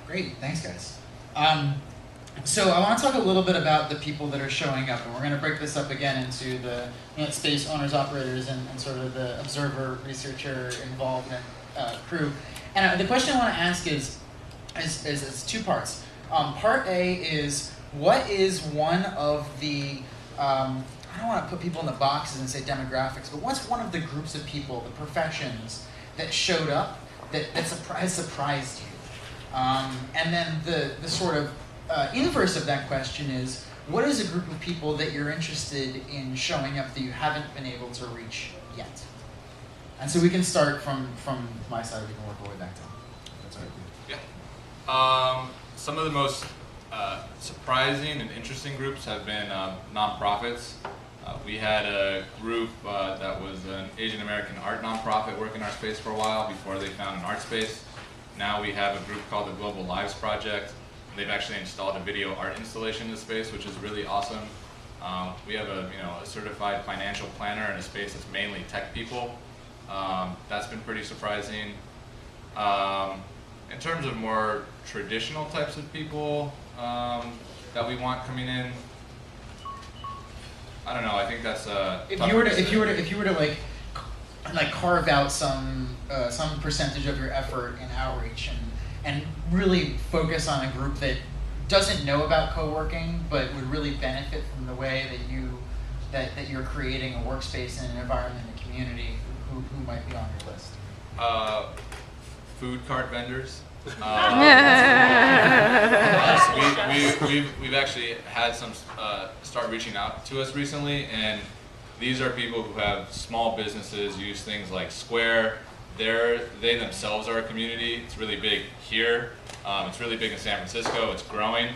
Great, thanks guys. So I want to talk a little bit about the people that are showing up, and we're going to break this up again into the space owners, operators, and sort of the observer, researcher, involvement crew. And the question I want to ask is two parts. Part A is, what is one of the, I don't want to put people in the boxes and say demographics, but what's one of the groups of people, the professions that showed up that has surprised you? And then the sort of inverse of that question is, what is a group of people that you're interested in showing up that you haven't been able to reach yet? And so we can start from my side, we can work our way back down. That's all right. Yeah. Some of the most surprising and interesting groups have been nonprofits. We had a group that was an Asian American art nonprofit working our space for a while before they found an art space. Now we have a group called the Global Lives Project. They've actually installed a video art installation in the space, which is really awesome. We have a certified financial planner in a space that's mainly tech people. That's been pretty surprising. In terms of more traditional types of people that we want coming in, I don't know. I think that's if you were to like carve out some percentage of your effort in outreach and really focus on a group that doesn't know about co-working but would really benefit from the way that you're creating a workspace and an environment and community, who might be on your list? Food cart vendors. We've actually had some start reaching out to us recently, and these are people who have small businesses, use things like Square. They themselves are a community. It's really big here. It's really big in San Francisco. It's growing.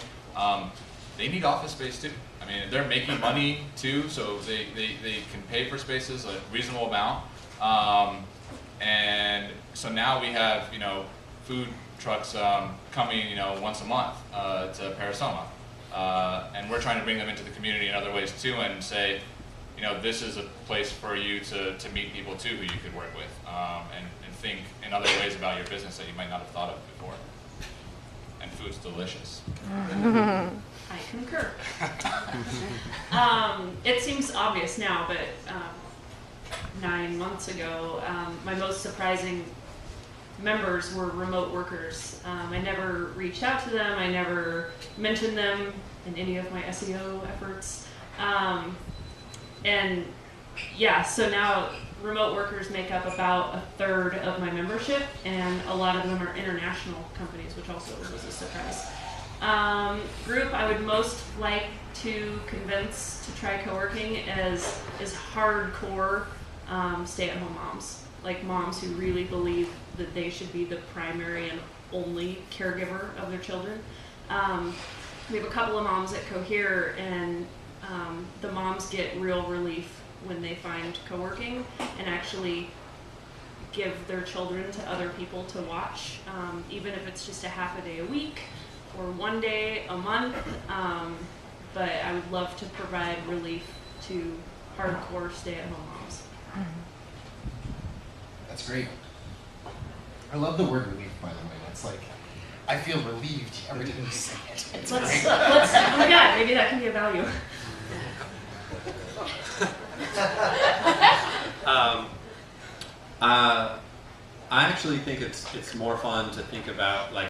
They need office space too. I mean, they're making money too, so they can pay for spaces a reasonable amount. And so now we have food trucks coming once a month to Parasoma, and we're trying to bring them into the community in other ways too, and say, this is a place for you to meet people too who you could work with, and think in other ways about your business that you might not have thought of before. And food's delicious. I concur. It seems obvious now, but 9 months ago, my most surprising members were remote workers. I never reached out to them. I never mentioned them in any of my SEO efforts. And yeah, so now remote workers make up about 1/3 of my membership, and a lot of them are international companies, which also was a surprise. Group I would most like to convince to try co-working is hardcore stay-at-home moms, like moms who really believe that they should be the primary and only caregiver of their children. We have a couple of moms at Cohere, and the moms get real relief when they find co-working and actually give their children to other people to watch, even if it's just a half a day a week or one day a month. But I would love to provide relief to hardcore stay-at-home moms. That's great. I love the word relief, by the way. It's like, I feel relieved every time you say it. It's let's, oh my God, maybe that can be a value. I actually think it's more fun to think about like